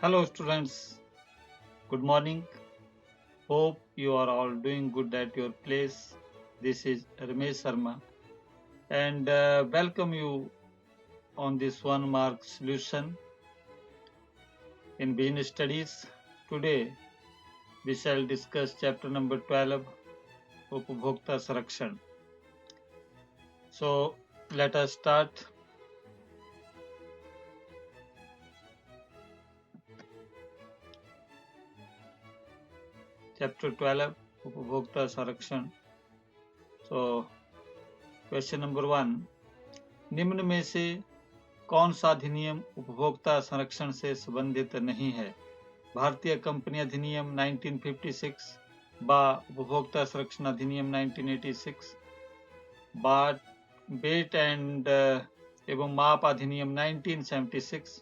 Hello, students. Good morning. Hope you are all doing good at your place. This is Ramesh Sharma, and welcome you on this one mark solution in business studies. Today, we shall discuss chapter number 12, Upbhokta Sarakshan. So, let us start. Chapter 12, Upbhokta Sarakshan. So, question number 1. निम्न में से कौन सा अधिनियम उपभोक्ता संरक्षण से संबंधित नहीं है? भारतीय कंपनी अधिनियम 1956, बा उपभोक्ता संरक्षण अधिनियम 1986, बेट एंड एवं माप अधिनियम 1976,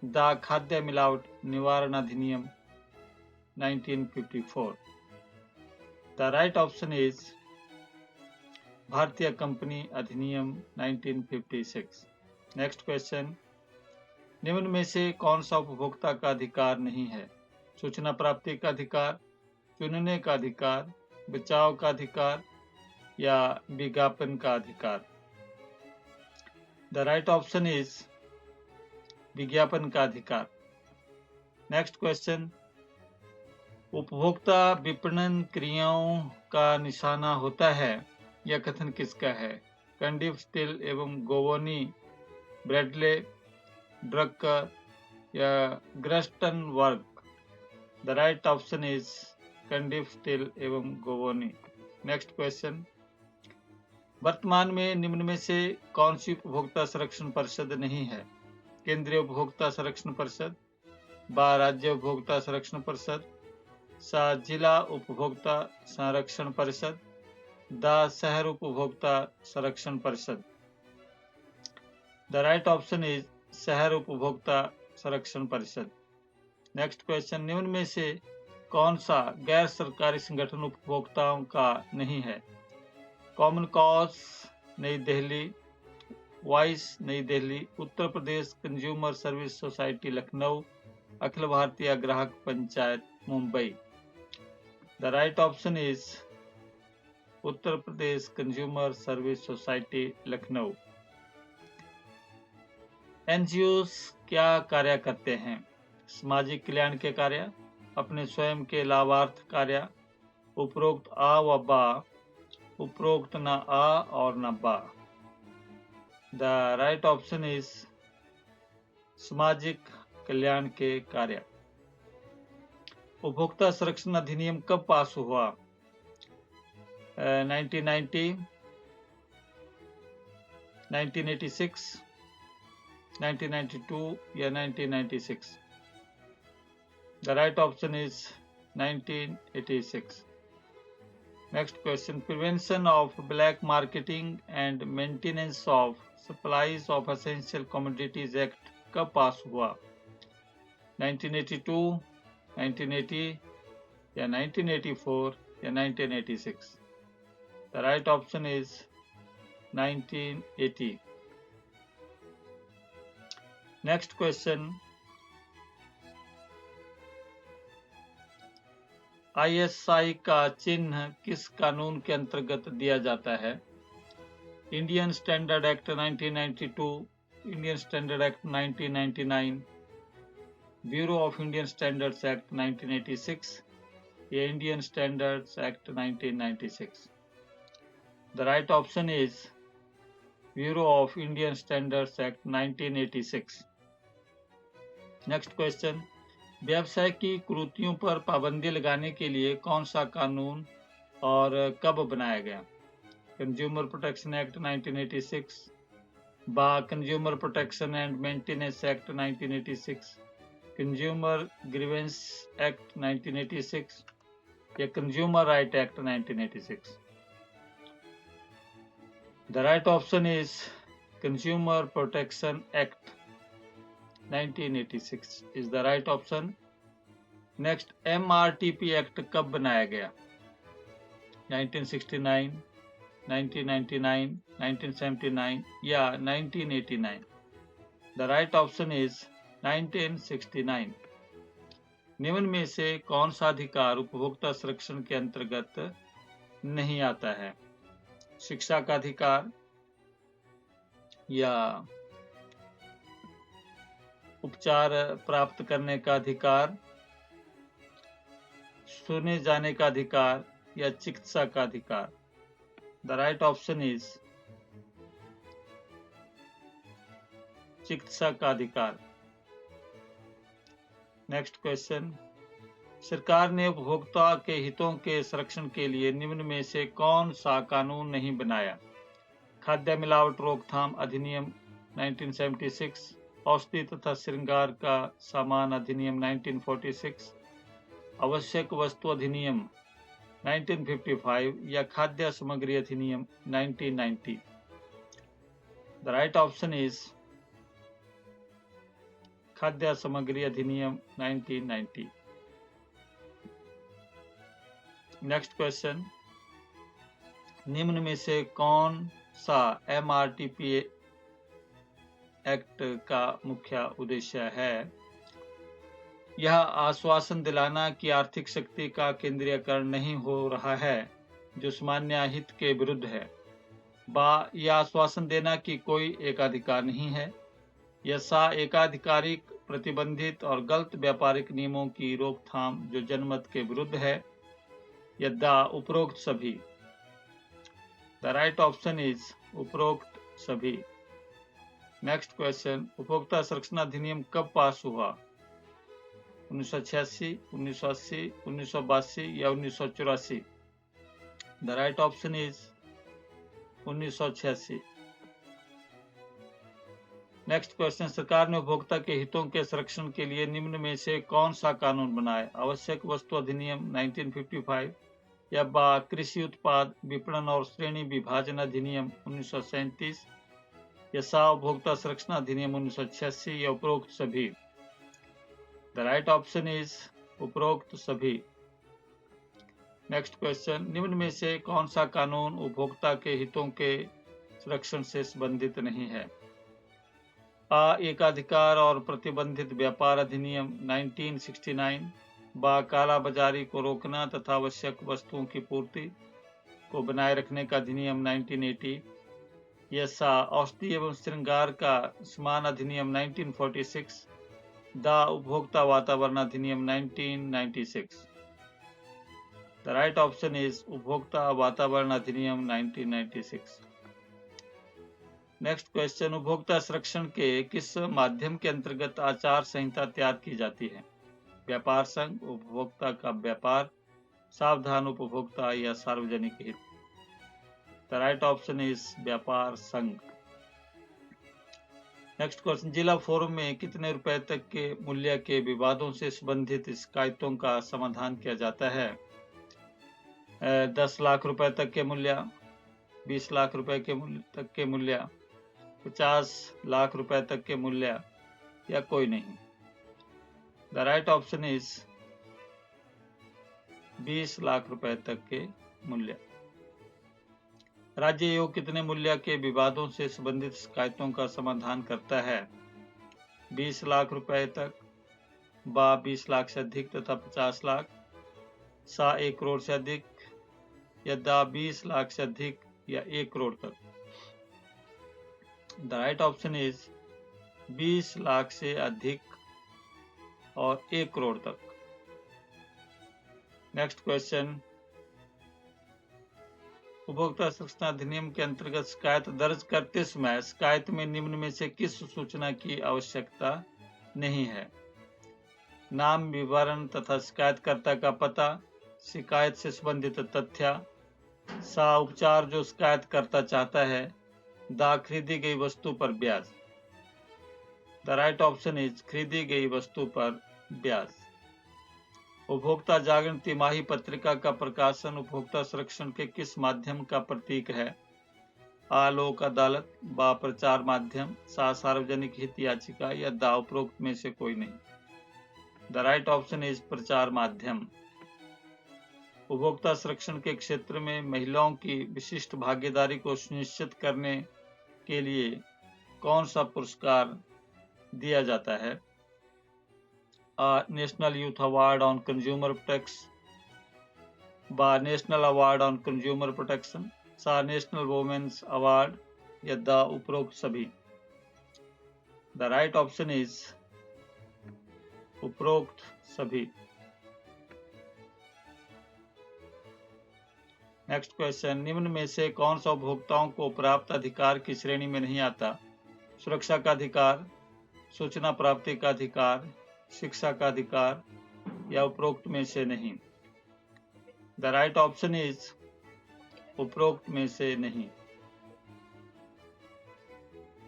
द खाद्य मिलावट निवारण अधिनियम 1954. द राइट ऑप्शन इज भारतीय कंपनी अधिनियम 1956. Next question. निम्न में से कौन सा उपभोक्ता का अधिकार नहीं है? सूचना प्राप्ति का अधिकार, चुनने का अधिकार, बचाव का अधिकार या विज्ञापन का अधिकार? द राइट ऑप्शन इज विज्ञापन का अधिकार. Next question. उपभोक्ता विपणन क्रियाओं का निशाना होता है, यह कथन किसका है? कंडिफ, स्टिल एवं गोवनी, ब्रेडले, ड्रकर या ग्रस्टन वर्क? The right option is Cundiff, Still एवं गोवनी. Next question. वर्तमान में निम्न में से कौन सी उपभोक्ता संरक्षण परिषद नहीं है? केंद्रीय उपभोक्ता संरक्षण परिषद, बा राज्य उपभोक्ता संरक्षण परिषद, सा जिला उपभोक्ता संरक्षण परिषद, द शहर उपभोक्ता संरक्षण परिषद? द राइट ऑप्शन इज शहर उपभोक्ता संरक्षण परिषद. Next question. निम्न में से कौन सा गैर सरकारी संगठन उपभोक्ताओं का नहीं है? कॉमन कॉज नई दिल्ली, वॉइस नई Delhi, Uttar Pradesh consumer service society Lucknow, Akhil Bharatiya ग्राहक panchayat Mumbai? The right option is Uttar Pradesh consumer service society Lucknow. NGOs क्या कार्य करते हैं? सामाजिक कल्याण के कार्य, अपने स्वयं के लाभार्थ कार्य, उपरोक्त आ व बा, उपरोक्त न आ और न बा? द राइट ऑप्शन इज सामाजिक कल्याण के कार्य. उपभोक्ता संरक्षण अधिनियम कब पास हुआ? 1990, 1986, 1992 या 1996? The right option is 1986. Next question. Prevention of Black Marketing and Maintenance of Supplies of Essential Commodities Act कब पास हुआ? 1982, 1980 या 1984 या 1986? The right option is 1980. Next question. ISI का चिन्ह किस कानून के अंतर्गत दिया जाता है? Indian standard act 1992, Indian standard act 1999, bureau of Indian standards act 1986 या Indian standards act 1996? The right option is bureau of Indian standards act 1986. Next question. व्यवसाय की कुरीतियों पर पाबंदी लगाने के लिए कौन सा कानून और कब बनाया गया? कंज्यूमर प्रोटेक्शन एक्ट 1986, बा consumer protection and maintenance act 1986, consumer grievance act 1986 या consumer right act 1986? The right option is consumer protection act 1986 is the right option. Next, MRTP act कब बनाया गया? 1969, 1999, 1979 या 1989? The right option is 1969. निम्न में से कौन सा अधिकार उपभोक्ता संरक्षण के अंतर्गत नहीं आता है? शिक्षा का अधिकार या उपचार प्राप्त करने का अधिकार, सुने जाने का अधिकार या चिकित्सा का अधिकार? द राइट ऑप्शन इज चिकित्सा का अधिकार। नेक्स्ट क्वेश्चन, सरकार ने उपभोक्ता के हितों के संरक्षण के लिए निम्न में से कौन सा कानून नहीं बनाया? खाद्य मिलावट रोकथाम अधिनियम 1976, औषधि तथा श्रृंगार का सामान अधिनियम 1946, आवश्यक वस्तु अधिनियम 1955 या खाद्य सामग्री अधिनियम 1990? द राइट ऑप्शन इज खाद्य सामग्री अधिनियम 1990। नेक्स्ट क्वेश्चन, निम्न में से कौन सा MRTP एक्ट का मुख्य उद्देश्य है? यह आश्वासन दिलाना कि आर्थिक शक्ति का केंद्रीयकरण नहीं हो रहा है जो सामान्य हित के विरुद्ध है। यह आश्वासन देना कि कोई एकाधिकार नहीं है। यह एकाधिकारिक, प्रतिबंधित और गलत व्यापारिक नियमों की रोकथाम जो जनमत के विरुद्ध है। यद्दा उपरोक्त सभी। द राइट ऑप्शन इज उपरोक्त सभी। नेक्स्ट क्वेश्चन, उपभोक्ता संरक्षण अधिनियम कब पास हुआ? 1986, 1980, 1982 या 1984? The right option is 1986। Next question, सरकार ने उपभोक्ता के हितों के संरक्षण के लिए निम्न में से कौन सा कानून बनाया? आवश्यक वस्तु अधिनियम 1955 या कृषि उत्पाद विपणन और श्रेणी विभाजन अधिनियम 1937 या उपभोक्ता संरक्षण अधिनियम 1986 या उपरोक्त सभी? द राइट ऑप्शन इज उपरोक्त सभी। नेक्स्ट क्वेश्चन, निम्न में से कौन सा कानून उपभोक्ता के हितों के संरक्षण से संबंधित नहीं है? एकाधिकार और प्रतिबंधित व्यापार अधिनियम 1969, काला बाजारी को रोकना तथा आवश्यक वस्तुओं की पूर्ति को बनाए रखने का अधिनियम 1980 या औषधि एवं श्रृंगार का सामान अधिनियम 1946, उपभोक्ता वातावरण अधिनियम 1996? द राइट ऑप्शन इज उपभोक्ता वातावरण अधिनियम 1996। नेक्स्ट क्वेश्चन, उपभोक्ता संरक्षण के किस माध्यम के अंतर्गत आचार संहिता तैयार की जाती है? व्यापार संघ, उपभोक्ता का व्यापार, सावधान उपभोक्ता या सार्वजनिक हित? द राइट ऑप्शन इज व्यापार संघ। नेक्स्ट क्वेश्चन, जिला फोरम में कितने रुपए तक के मूल्य के विवादों से संबंधित शिकायतों का समाधान किया जाता है? 10 लाख रुपए तक के मूल्य, 20 लाख रुपए के तक के मूल्य, 50 लाख रुपए तक के मूल्य या कोई नहीं? The right option is 20 lakh रुपए तक के मूल्य। राज्य आयोग कितने मूल्य के विवादों से संबंधित शिकायतों का समाधान करता है? 20 लाख रुपए तक, 20 लाख से अधिक तथा 50 लाख, 1 करोड़ से अधिक या 20 लाख से अधिक या 1 करोड़ तक? The right option is 20 lakh से अधिक और 1 करोड़ तक। नेक्स्ट क्वेश्चन, उपभोक्ता संरक्षण अधिनियम के अंतर्गत शिकायत दर्ज करते समय शिकायत में निम्न में से किस सूचना की आवश्यकता नहीं है? नाम, विवरण तथा शिकायतकर्ता का पता, शिकायत से संबंधित तथ्य, उपचार जो शिकायतकर्ता चाहता है, खरीदी गई वस्तु पर ब्याज? द राइट ऑप्शन इज खरीदी गई वस्तु पर ब्याज। उपभोक्ता जागरण तिमाही पत्रिका का प्रकाशन उपभोक्ता संरक्षण के किस माध्यम का प्रतीक है? लोक अदालत, प्रचार माध्यम, सार्वजनिक हित याचिका या उपरोक्त में से कोई नहीं? द राइट ऑप्शन इज प्रचार माध्यम। उपभोक्ता संरक्षण के क्षेत्र में महिलाओं की विशिष्ट भागीदारी को सुनिश्चित करने के लिए कौन सा पुरस्कार दिया जाता है? National youth award on consumer protection बा national award on consumer protection सा नेशनल वुमेन्स अवार्ड या द उपरोक्त सभी। द राइट ऑप्शन इज उपरोक्त सभी। नेक्स्ट क्वेश्चन, निम्न में से कौन सा उपभोक्ताओं को प्राप्त अधिकार की श्रेणी में नहीं आता? सुरक्षा का अधिकार, सूचना प्राप्ति का अधिकार, शिक्षा का अधिकार या उपरोक्त में से नहीं। द राइट ऑप्शन इज उपरोक्त में से नहीं।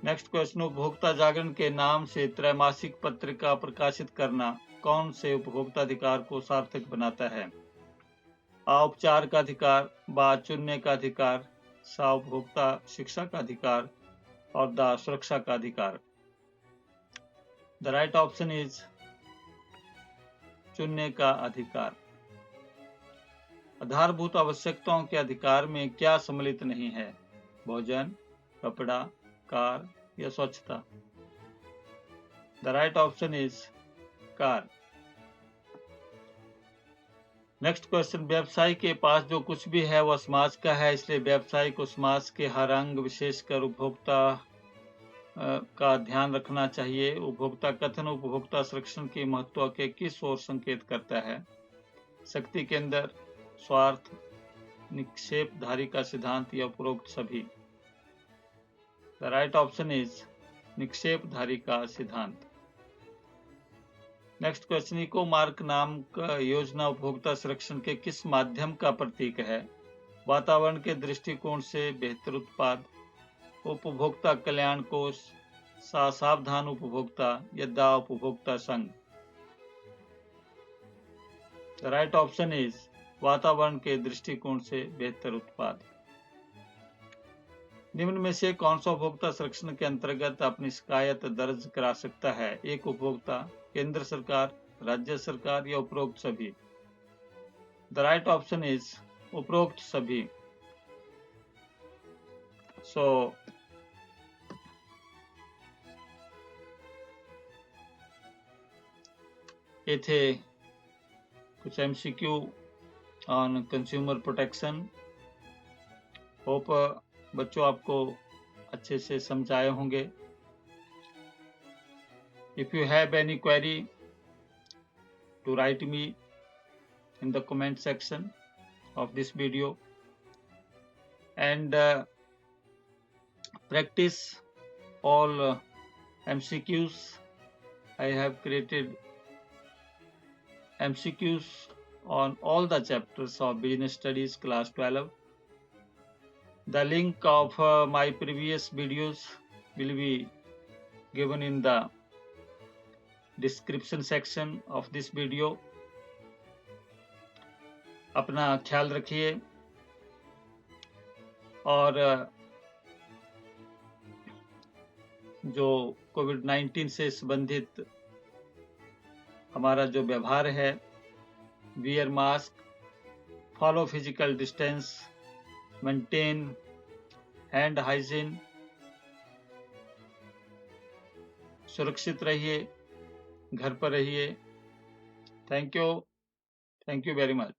नेक्स्ट क्वेश्चन, उपभोक्ता जागरण के नाम से त्रैमासिक पत्रिका प्रकाशित करना कौन से उपभोक्ता अधिकार को सार्थक बनाता है? आ उपचार का अधिकार, बा चुनने का अधिकार, सा उपभोक्ता शिक्षा का अधिकार और द सुरक्षा का अधिकार। द राइट ऑप्शन इज चुनने का अधिकार। आधारभूत आवश्यकताओं के अधिकार में क्या सम्मिलित नहीं है? भोजन, कपड़ा, कार या स्वच्छता। The right option is car. Next question, व्यवसायी के पास जो कुछ भी है वह समाज का है, इसलिए व्यवसायी को समाज के हर अंग विशेषकर उपभोक्ता का ध्यान रखना चाहिए। उपभोक्ता कथन उपभोक्ता संरक्षण के महत्व के किस ओर संकेत करता है? शक्ति केंद्र, स्वार्थ, निक्षेपधारी का सिद्धांत या उपरोक्त सभी। द राइट ऑप्शन इज निक्षेपधारी का सिद्धांत। नेक्स्ट क्वेश्चन, इको मार्क नाम का योजना उपभोक्ता संरक्षण के किस माध्यम का प्रतीक है? वातावरण के दृष्टिकोण से बेहतर उत्पाद, उपभोक्ता कल्याण कोष, सावधान उपभोक्ता या द उपभोक्ता संघ। द राइट ऑप्शन इज वातावरण के दृष्टिकोण से बेहतर उत्पाद। निम्न में से कौन सा उपभोक्ता संरक्षण के अंतर्गत अपनी शिकायत दर्ज करा सकता है? एक उपभोक्ता, केंद्र सरकार, राज्य सरकार या उपरोक्त सभी। द राइट ऑप्शन इज उपरोक्त सभी। सो ये थे कुछ MCQ on consumer protection. Hope बच्चों आपको अच्छे से समझाए होंगे। If you have any query to write me in the comment section of this video and practice all MCQs. I have created MCQs on all the chapters of Business Studies class 12. The link of my previous videos will be given in the description section of this video. अपना ख्याल रखिए और जो कोविड-19 से संबंधित हमारा जो व्यवहार है, wear mask, follow physical distance, maintain hand hygiene, सुरक्षित रहिए, घर पर रहिए। Thank you very much.